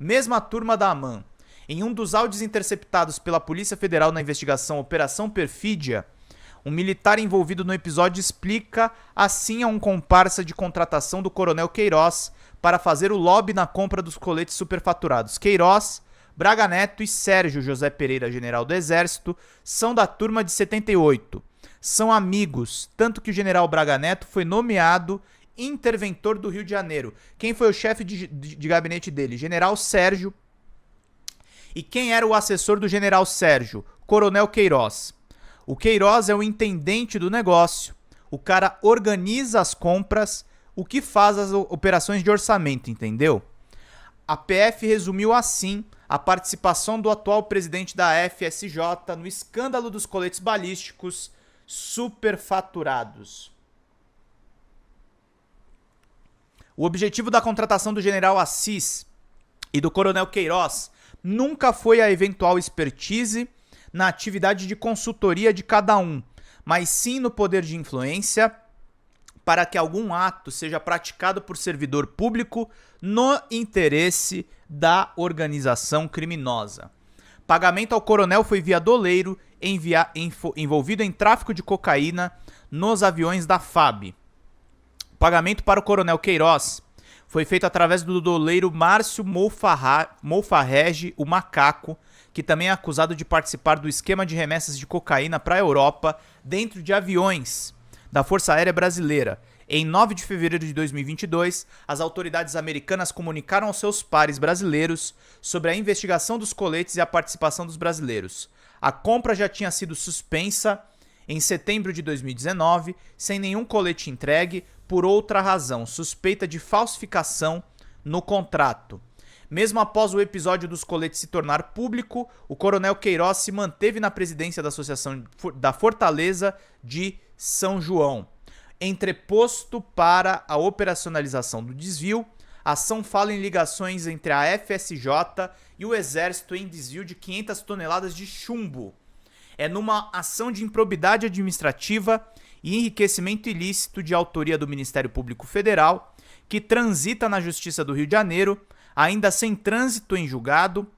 Mesma turma da AMAN. Em um dos áudios interceptados pela Polícia Federal na investigação Operação Perfídia, um militar envolvido no episódio explica assim a um comparsa de contratação do Coronel Queiroz para fazer o lobby na compra dos coletes superfaturados. Queiroz, Braga Neto e Sérgio José Pereira, general do Exército, são da turma de 78. São amigos, tanto que o general Braga Neto foi nomeado interventor do Rio de Janeiro. Quem foi o chefe de gabinete dele? General Sérgio. E quem era o assessor do general Sérgio? Coronel Queiroz. O Queiroz é o intendente do negócio. O cara organiza as compras, o que faz as operações de orçamento, entendeu? A PF resumiu assim a participação do atual presidente da FSJ no escândalo dos coletes balísticos superfaturados. O objetivo da contratação do general Assis e do coronel Queiroz nunca foi a eventual expertise na atividade de consultoria de cada um, mas sim no poder de influência para que algum ato seja praticado por servidor público no interesse da organização criminosa. Pagamento ao coronel foi via doleiro envolvido em tráfico de cocaína nos aviões da FAB. O pagamento para o coronel Queiroz foi feito através do doleiro Márcio Molfarrege, o Macaco, que também é acusado de participar do esquema de remessas de cocaína para a Europa dentro de aviões da Força Aérea Brasileira. Em 9 de fevereiro de 2022, as autoridades americanas comunicaram aos seus pares brasileiros sobre a investigação dos coletes e a participação dos brasileiros. A compra já tinha sido suspensa em setembro de 2019, sem nenhum colete entregue, por outra razão, suspeita de falsificação no contrato. Mesmo após o episódio dos coletes se tornar público, o coronel Queiroz se manteve na presidência da Associação da Fortaleza de São João. Entreposto para a operacionalização do desvio, a ação fala em ligações entre a FSJ e o Exército em desvio de 500 toneladas de chumbo. É numa ação de improbidade administrativa e enriquecimento ilícito de autoria do Ministério Público Federal, que transita na Justiça do Rio de Janeiro, ainda sem trânsito em julgado,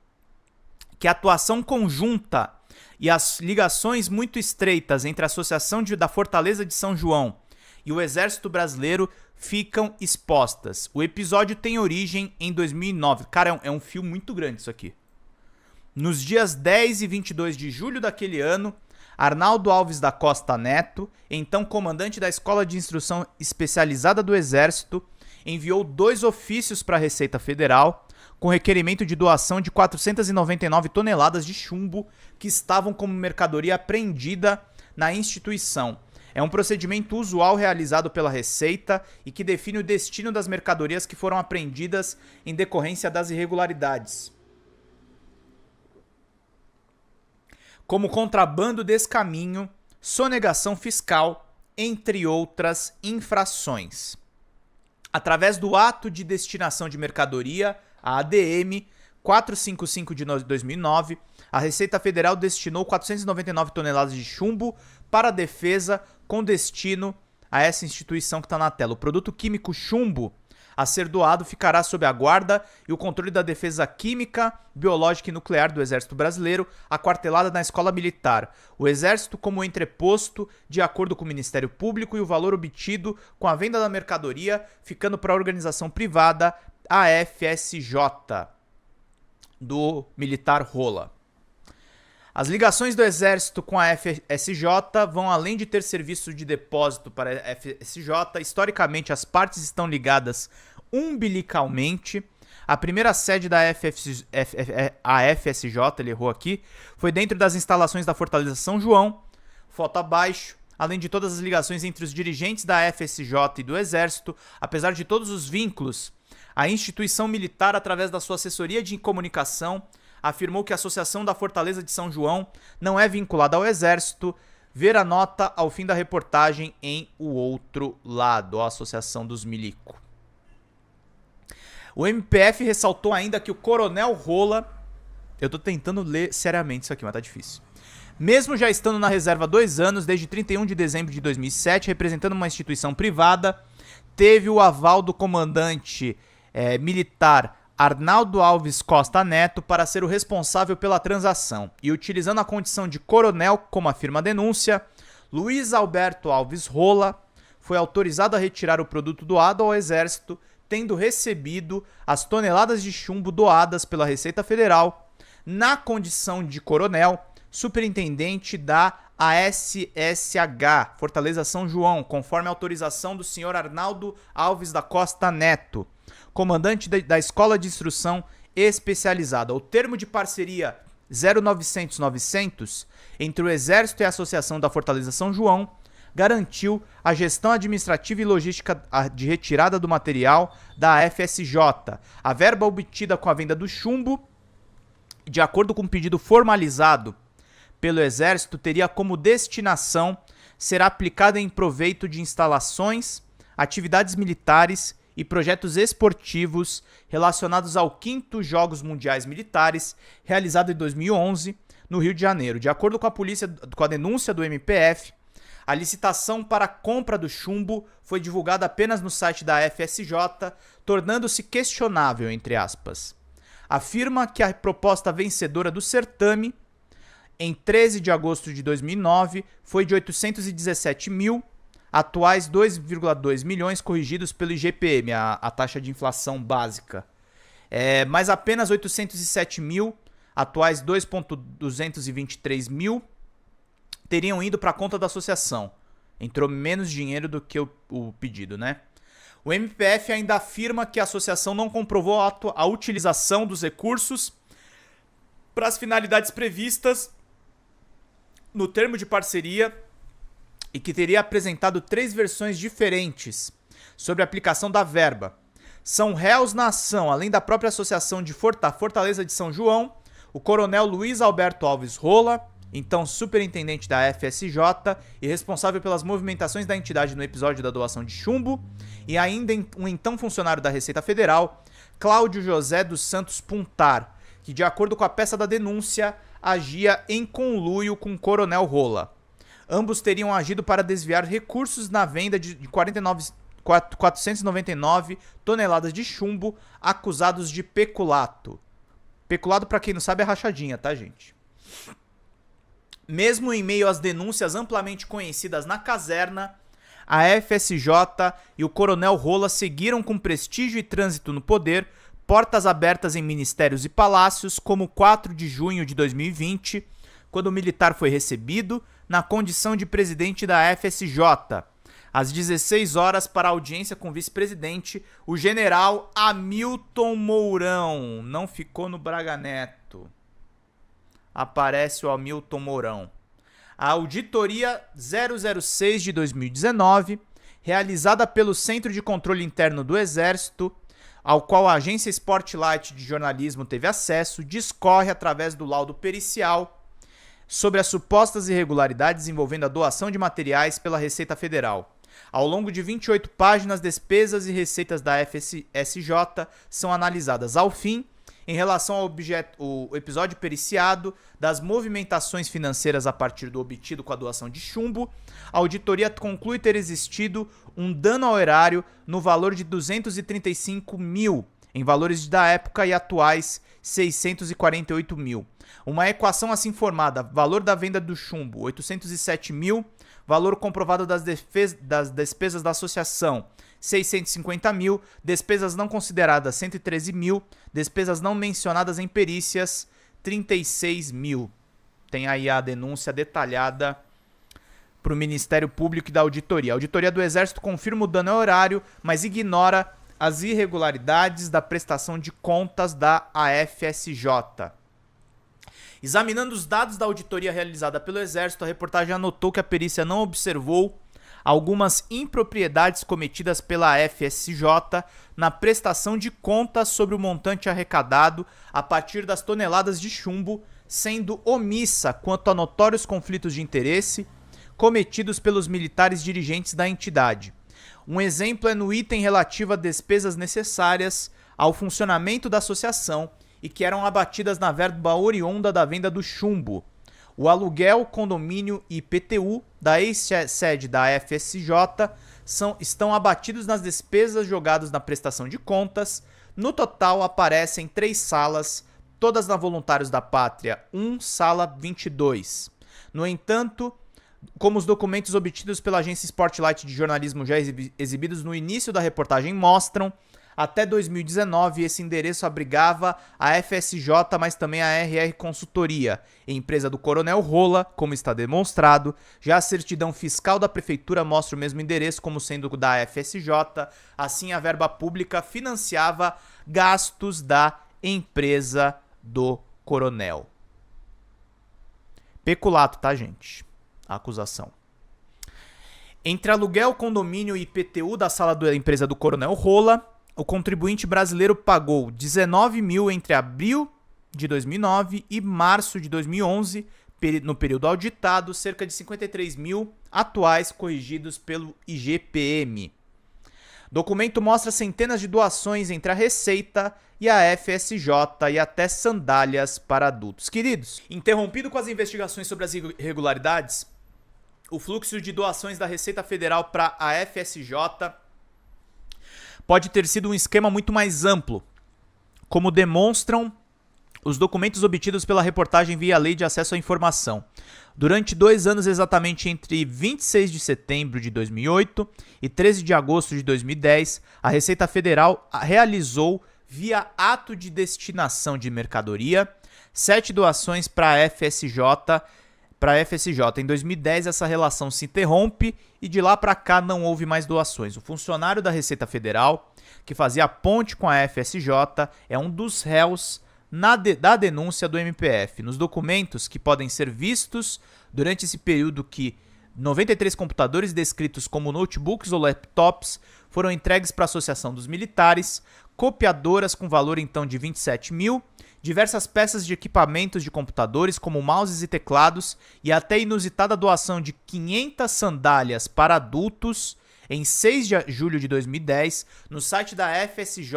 que a atuação conjunta e as ligações muito estreitas entre a Associação da Fortaleza de São João e o Exército Brasileiro ficam expostas. O episódio tem origem em 2009. Cara, é um fio muito grande isso aqui. Nos dias 10 e 22 de julho daquele ano, Arnaldo Alves da Costa Neto, então comandante da Escola de Instrução Especializada do Exército, enviou 2 ofícios para a Receita Federal com requerimento de doação de 499 toneladas de chumbo que estavam como mercadoria apreendida na instituição. É um procedimento usual realizado pela Receita e que define o destino das mercadorias que foram apreendidas em decorrência das irregularidades, como contrabando, descaminho, sonegação fiscal, entre outras infrações. Através do Ato de Destinação de Mercadoria, a ADM 455 de 2009, a Receita Federal destinou 499 toneladas de chumbo para a defesa com destino a essa instituição que está na tela. O produto químico chumbo a ser doado ficará sob a guarda e o controle da Defesa Química, Biológica e Nuclear do Exército Brasileiro, aquartelada na Escola Militar. O Exército como entreposto, de acordo com o Ministério Público, e o valor obtido com a venda da mercadoria, ficando para a organização privada, a FSJ, do militar Rola. As ligações do Exército com a FSJ vão além de ter serviço de depósito para a FSJ. Historicamente, as partes estão ligadas umbilicalmente. A primeira sede da FSJ, ele errou aqui, foi dentro das instalações da Fortaleza São João, foto abaixo. Além de todas as ligações entre os dirigentes da FSJ e do Exército, apesar de todos os vínculos, a instituição militar, através da sua assessoria de comunicação, afirmou que a Associação da Fortaleza de São João não é vinculada ao Exército. Ver a nota ao fim da reportagem em O Outro Lado, a Associação dos Milico. O MPF ressaltou ainda que o Coronel Rola... Eu tô tentando ler seriamente isso aqui, mas tá difícil. Mesmo já estando na reserva há 2 anos, desde 31 de dezembro de 2007, representando uma instituição privada, teve o aval do comandante militar Arnaldo Alves Costa Neto para ser o responsável pela transação e, utilizando a condição de coronel, como afirma a denúncia, Luiz Alberto Alves Rola foi autorizado a retirar o produto doado ao Exército, tendo recebido as toneladas de chumbo doadas pela Receita Federal, na condição de coronel, superintendente da ASSH, Fortaleza São João, conforme a autorização do senhor Arnaldo Alves da Costa Neto, comandante da Escola de Instrução Especializada. O termo de parceria 0900-900 entre o Exército e a Associação da Fortaleza São João garantiu a gestão administrativa e logística de retirada do material da FSJ. A verba obtida com a venda do chumbo, de acordo com o pedido formalizado pelo Exército, teria como destinação ser aplicada em proveito de instalações, atividades militares e projetos esportivos relacionados ao 5º Jogos Mundiais Militares, realizado em 2011, no Rio de Janeiro. De acordo com a denúncia do MPF, a licitação para a compra do chumbo foi divulgada apenas no site da FSJ, tornando-se questionável, entre aspas. Afirma que a proposta vencedora do certame, em 13 de agosto de 2009, foi de 817 mil, atuais 2,2 milhões corrigidos pelo IGPM, a taxa de inflação básica. Mas apenas 807 mil, atuais 2,223 mil, teriam ido para a conta da associação. Entrou menos dinheiro do que o pedido, né? O MPF ainda afirma que a associação não comprovou a utilização dos recursos para as finalidades previstas no termo de parceria e que teria apresentado 3 versões diferentes sobre a aplicação da verba. São réus na ação, além da própria associação de Fortaleza de São João, o coronel Luiz Alberto Alves Rola, então superintendente da FSJ e responsável pelas movimentações da entidade no episódio da doação de chumbo, e ainda um então funcionário da Receita Federal, Cláudio José dos Santos Puntar, que, de acordo com a peça da denúncia, agia em conluio com o coronel Rola. Ambos teriam agido para desviar recursos na venda de 499 toneladas de chumbo acusados de peculato. Peculato, para quem não sabe, é rachadinha, tá, gente? Mesmo em meio às denúncias amplamente conhecidas na caserna, a FSJ e o coronel Rola seguiram com prestígio e trânsito no poder, portas abertas em ministérios e palácios, como 4 de junho de 2020, quando o militar foi recebido na condição de presidente da FSJ, às 16 horas para audiência com o vice-presidente, o general Hamilton Mourão. Não ficou no Braga Neto. Aparece o Hamilton Mourão. A auditoria 006 de 2019, realizada pelo Centro de Controle Interno do Exército, ao qual a agência Spotlight de jornalismo teve acesso, discorre através do laudo pericial sobre as supostas irregularidades envolvendo a doação de materiais pela Receita Federal. Ao longo de 28 páginas, despesas e receitas da FSJ são analisadas. Ao fim, em relação ao episódio periciado das movimentações financeiras a partir do obtido com a doação de chumbo, a auditoria conclui ter existido um dano ao erário no valor de 235 mil, em valores da época e atuais 648 mil. Uma equação assim formada: valor da venda do chumbo 807 mil, valor comprovado das despesas da associação 650 mil, despesas não consideradas 113 mil, despesas não mencionadas em perícias 36 mil. Tem aí a denúncia detalhada para o Ministério Público e da Auditoria. A Auditoria do Exército confirma o dano ao erário, mas ignora as irregularidades da prestação de contas da AFSJ. Examinando os dados da auditoria realizada pelo Exército, a reportagem anotou que a perícia não observou algumas impropriedades cometidas pela FSJ na prestação de contas sobre o montante arrecadado a partir das toneladas de chumbo, sendo omissa quanto a notórios conflitos de interesse cometidos pelos militares dirigentes da entidade. Um exemplo é no item relativo a despesas necessárias ao funcionamento da associação e que eram abatidas na verba oriunda da venda do chumbo. O aluguel, condomínio e IPTU da ex-sede da FSJ estão abatidos nas despesas jogadas na prestação de contas No total, aparecem 3 salas, todas na Voluntários da Pátria 1, sala 22. No entanto, como os documentos obtidos pela agência Spotlight de jornalismo já exibidos no início da reportagem mostram, até 2019 esse endereço abrigava a FSJ, mas também a RR Consultoria, empresa do Coronel Rola, como está demonstrado. Já a certidão fiscal da prefeitura mostra o mesmo endereço como sendo da FSJ, assim a verba pública financiava gastos da empresa do Coronel. Peculato, tá, gente? A acusação. Entre aluguel, condomínio e IPTU da sala da empresa do Coronel Rola, o contribuinte brasileiro pagou 19 mil entre abril de 2009 e março de 2011, no período auditado, cerca de 53 mil atuais corrigidos pelo IGPM. Documento mostra centenas de doações entre a Receita e a FSJ e até sandálias para adultos. Queridos, interrompido com as investigações sobre as irregularidades, o fluxo de doações da Receita Federal para a FSJ pode ter sido um esquema muito mais amplo, como demonstram os documentos obtidos pela reportagem via Lei de Acesso à Informação. Durante 2 anos, exatamente entre 26 de setembro de 2008 e 13 de agosto de 2010, a Receita Federal realizou, via ato de destinação de mercadoria, 7 doações para a FSJ. Em 2010, essa relação se interrompe e de lá para cá não houve mais doações. O funcionário da Receita Federal, que fazia a ponte com a FSJ, é um dos réus da denúncia do MPF. Nos documentos que podem ser vistos durante esse período que 93 computadores descritos como notebooks ou laptops foram entregues para a Associação dos Militares, copiadoras com valor então de 27 mil, diversas peças de equipamentos de computadores como mouses e teclados e até inusitada doação de 500 sandálias para adultos em 6 de julho de 2010. No site da FSJ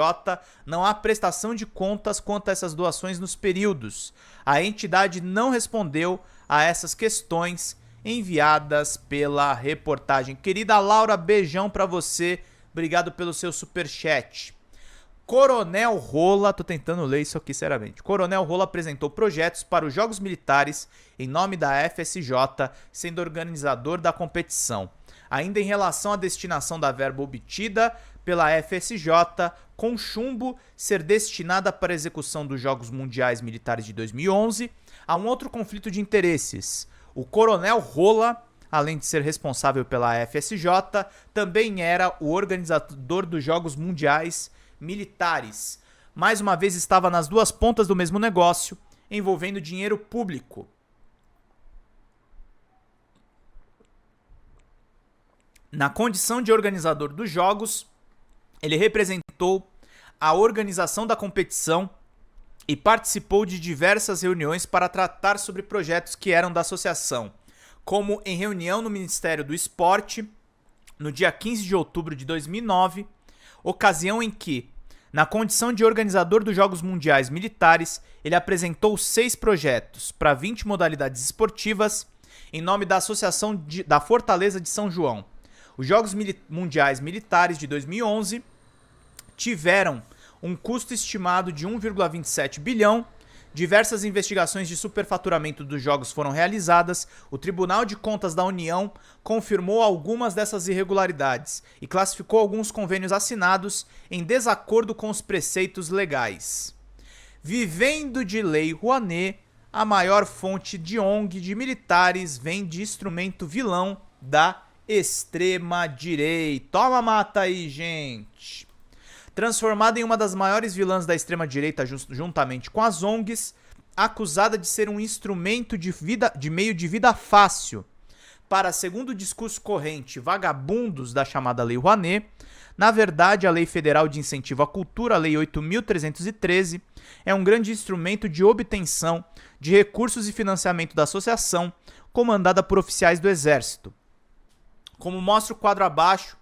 não há prestação de contas quanto a essas doações nos períodos. A entidade não respondeu a essas questões enviadas pela reportagem. Querida Laura, beijão pra você. Obrigado pelo seu superchat. Coronel Rola, tô tentando ler isso aqui seriamente. Coronel Rola apresentou projetos para os Jogos Militares em nome da FSJ, sendo organizador da competição. Ainda em relação à destinação da verba obtida pela FSJ, com chumbo ser destinada para a execução dos Jogos Mundiais Militares de 2011, há um outro conflito de interesses. O Coronel Rola, além de ser responsável pela FSJ, também era o organizador dos Jogos Mundiais Militares. Mais uma vez estava nas duas pontas do mesmo negócio, envolvendo dinheiro público. Na condição de organizador dos jogos, ele representou a organização da competição e participou de diversas reuniões para tratar sobre projetos que eram da associação, como em reunião no Ministério do Esporte, no dia 15 de outubro de 2009, ocasião em que, na condição de organizador dos Jogos Mundiais Militares, ele apresentou 6 projetos para 20 modalidades esportivas em nome da Associação da Fortaleza de São João. Os Jogos Mundiais Militares de 2011 tiveram um custo estimado de 1,27 bilhão. Diversas investigações de superfaturamento dos jogos foram realizadas. O Tribunal de Contas da União confirmou algumas dessas irregularidades e classificou alguns convênios assinados em desacordo com os preceitos legais. Vivendo de Lei Rouanet, a maior fonte de ONG de militares vem de instrumento vilão da extrema-direita. Toma mata aí, gente! Transformada em uma das maiores vilãs da extrema-direita juntamente com as ONGs, acusada de ser um instrumento de meio de vida fácil para, segundo o discurso corrente, vagabundos da chamada Lei Rouanet, na verdade a Lei Federal de Incentivo à Cultura, a Lei 8.313, é um grande instrumento de obtenção de recursos e financiamento da associação, comandada por oficiais do Exército. Como mostra o quadro abaixo,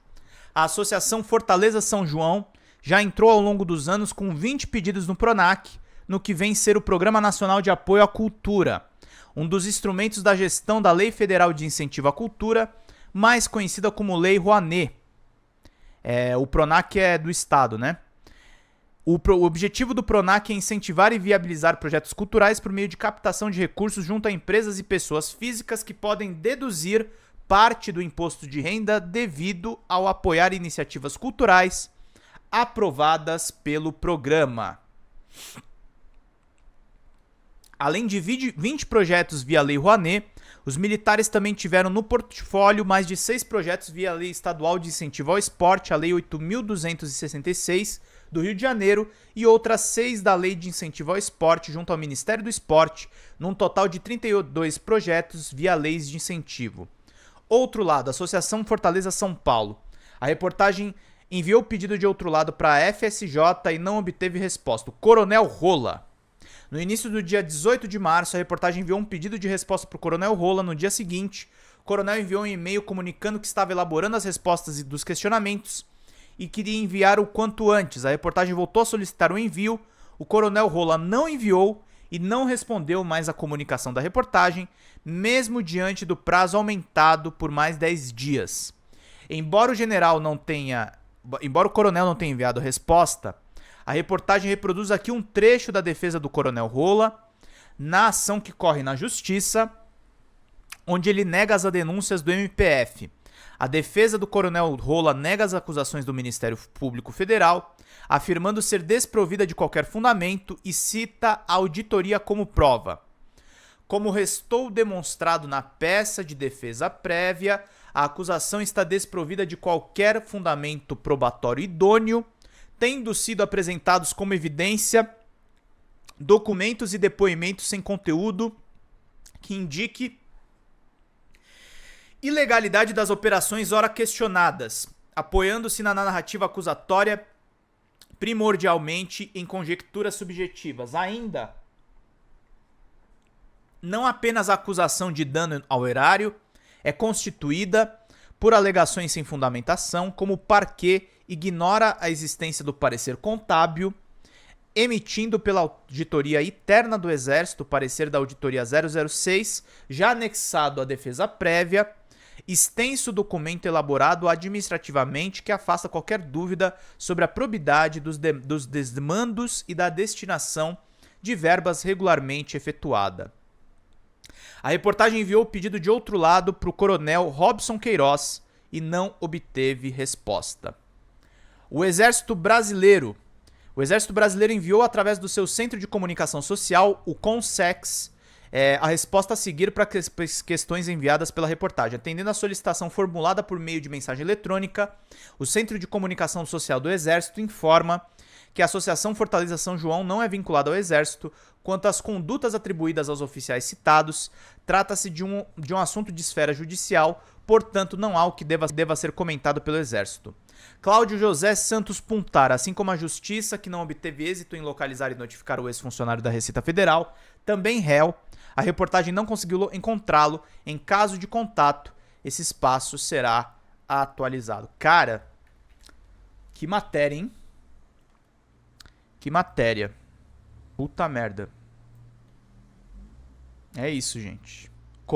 a Associação Fortaleza São João já entrou ao longo dos anos com 20 pedidos no PRONAC, no que vem ser o Programa Nacional de Apoio à Cultura, um dos instrumentos da gestão da Lei Federal de Incentivo à Cultura, mais conhecida como Lei Rouanet. O PRONAC é do Estado, né? O objetivo do PRONAC é incentivar e viabilizar projetos culturais por meio de captação de recursos junto a empresas e pessoas físicas que podem deduzir parte do imposto de renda devido ao apoiar iniciativas culturais aprovadas pelo programa. Além de 20 projetos via Lei Rouanet, os militares também tiveram no portfólio mais de 6 projetos via Lei Estadual de Incentivo ao Esporte, a Lei 8.266 do Rio de Janeiro, e outras 6 da Lei de Incentivo ao Esporte junto ao Ministério do Esporte, num total de 32 projetos via leis de incentivo. Outro lado, Associação Fortaleza São Paulo. A reportagem enviou o pedido de outro lado para a FSJ e não obteve resposta. O Coronel Rola. No início do dia 18 de março, a reportagem enviou um pedido de resposta para o Coronel Rola. No dia seguinte, o Coronel enviou um e-mail comunicando que estava elaborando as respostas dos questionamentos e queria enviar o quanto antes. A reportagem voltou a solicitar o envio, o Coronel Rola não enviou e não respondeu mais a comunicação da reportagem, mesmo diante do prazo aumentado por mais 10 dias. Embora o Coronel não tenha enviado resposta, a reportagem reproduz aqui um trecho da defesa do Coronel Rola na ação que corre na Justiça, onde ele nega as denúncias do MPF. A defesa do Coronel Rola nega as acusações do Ministério Público Federal, afirmando ser desprovida de qualquer fundamento e cita a auditoria como prova. Como restou demonstrado na peça de defesa prévia, a acusação está desprovida de qualquer fundamento probatório idôneo, tendo sido apresentados como evidência documentos e depoimentos sem conteúdo que indique ilegalidade das operações ora questionadas, apoiando-se na narrativa acusatória primordialmente em conjecturas subjetivas. Ainda, não apenas a acusação de dano ao erário é constituída por alegações sem fundamentação, como o parquê ignora a existência do parecer contábil, emitindo pela Auditoria Interna do Exército, parecer da Auditoria 006, já anexado à defesa prévia, extenso documento elaborado administrativamente que afasta qualquer dúvida sobre a probidade dos desmandos e da destinação de verbas regularmente efetuada. A reportagem enviou o pedido de outro lado para o Coronel Robson Queiroz e não obteve resposta. O Exército Brasileiro enviou através do seu Centro de Comunicação Social, o CONSEX, a resposta a seguir para questões enviadas pela reportagem. Atendendo à solicitação formulada por meio de mensagem eletrônica, o Centro de Comunicação Social do Exército informa que a Associação Fortaleza São João não é vinculada ao Exército. Quanto às condutas atribuídas aos oficiais citados, trata-se de um assunto de esfera judicial, portanto não há o que deva ser comentado pelo Exército. Cláudio José Santos Puntar, assim como a Justiça, que não obteve êxito em localizar e notificar o ex-funcionário da Receita Federal, também réu, a reportagem não conseguiu encontrá-lo. Em caso de contato, esse espaço será atualizado. Cara, que matéria, hein? Que matéria. Puta merda. É isso, gente.